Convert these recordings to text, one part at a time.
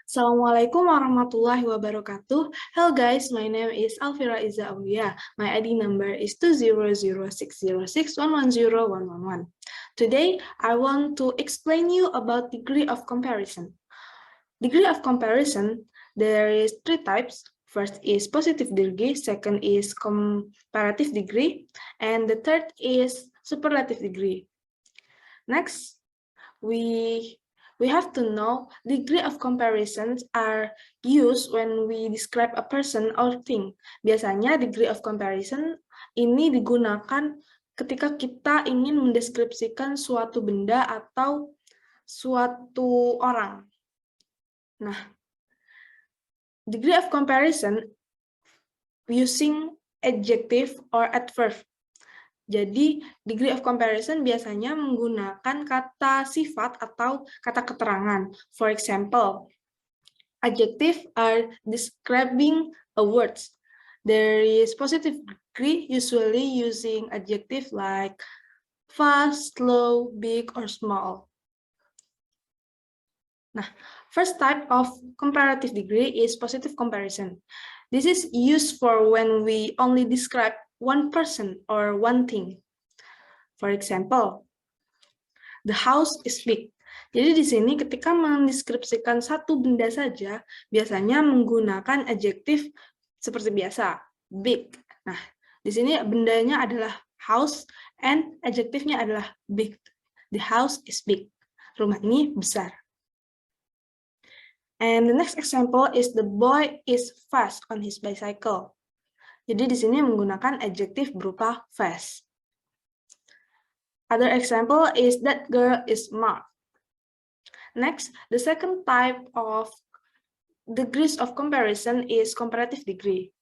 Assalamualaikum warahmatullahi wabarakatuh. Hello guys, my name is Alfira Iza Aulia. My ID number is 20060611011. Today, I want to explain you about degree of comparison. Degree of comparison, there is three types. First is positive degree, second is comparative degree, and the third is superlative degree. Next, we have to know degree of comparisons are used when we describe a person or thing. Biasanya degree of comparison ini digunakan ketika kita ingin mendeskripsikan suatu benda atau suatu orang. Nah, degree of comparison using adjective or adverb. Jadi, degree of comparison biasanya menggunakan kata sifat atau kata keterangan. For example, adjective are describing a word. There is positive degree usually using adjective like fast, slow, big, or small. Nah, first type of comparative degree is positive comparison. This is used for when we only describe one person or one thing. For example, the house is big. Jadi di sini ketika mendeskripsikan satu benda saja, biasanya menggunakan adjektif seperti biasa, big. Nah, di sini bendanya adalah house and adjektifnya adalah big. The house is big. Rumah ini besar. And the next example is the boy is fast on his bicycle. Jadi di sini menggunakan adjektif berupa fast. Other example is that girl is smart. Next, the second type of degrees of comparison is comparative degree.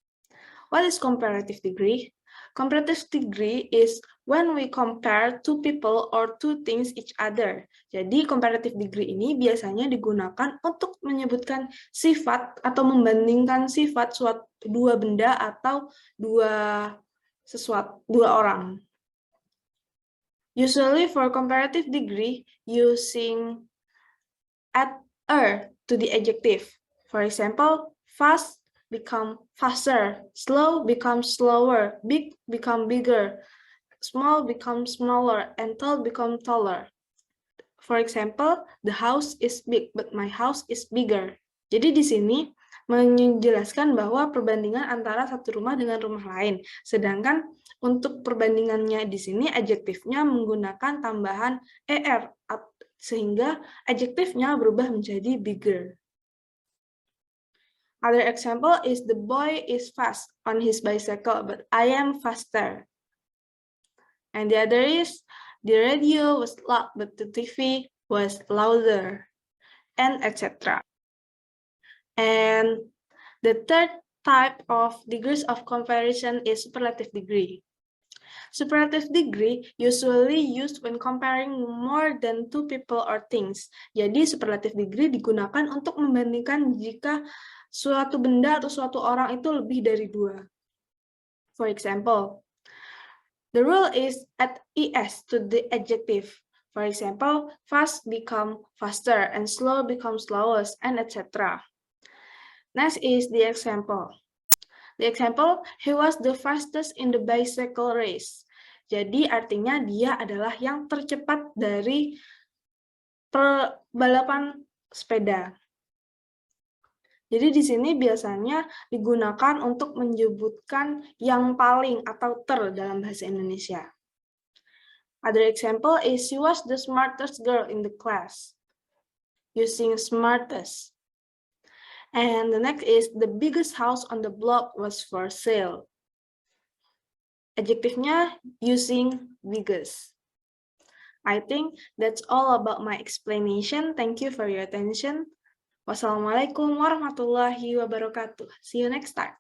What is comparative degree? Comparative degree is when we compare two people or two things each other. Jadi comparative degree ini biasanya digunakan untuk menyebutkan sifat atau membandingkan sifat dua benda atau dua orang. Usually for comparative degree using add er to the adjective. For example, fast become faster, slow becomes slower, big become bigger, small become smaller, and tall become taller. For example, the house is big, but my house is bigger. Jadi di sini menjelaskan bahwa perbandingan antara satu rumah dengan rumah lain. Sedangkan untuk perbandingannya di sini adjektifnya menggunakan tambahan er, sehingga adjektifnya berubah menjadi bigger. Other example is the boy is fast on his bicycle, but I am faster. And the other is the radio was loud, but the TV was louder, and etc. And the third type of degrees of comparison is superlative degree. Superlative degree usually used when comparing more than two people or things. Jadi superlative degree digunakan untuk membandingkan jika suatu benda atau suatu orang itu lebih dari dua. For example, the rule is add es to the adjective. For example, fast become faster and slow becomes slowest, and etc. Next is the example. The example, he was the fastest in the bicycle race. Jadi artinya dia adalah yang tercepat dari balapan sepeda. Jadi di sini biasanya digunakan untuk menyebutkan yang paling atau dalam bahasa Indonesia. Other example is she was the smartest girl in the class. Using smartest. And the next is the biggest house on the block was for sale. Adjektifnya using biggest. I think that's all about my explanation. Thank you for your attention. Wassalamualaikum warahmatullahi wabarakatuh. See you next time.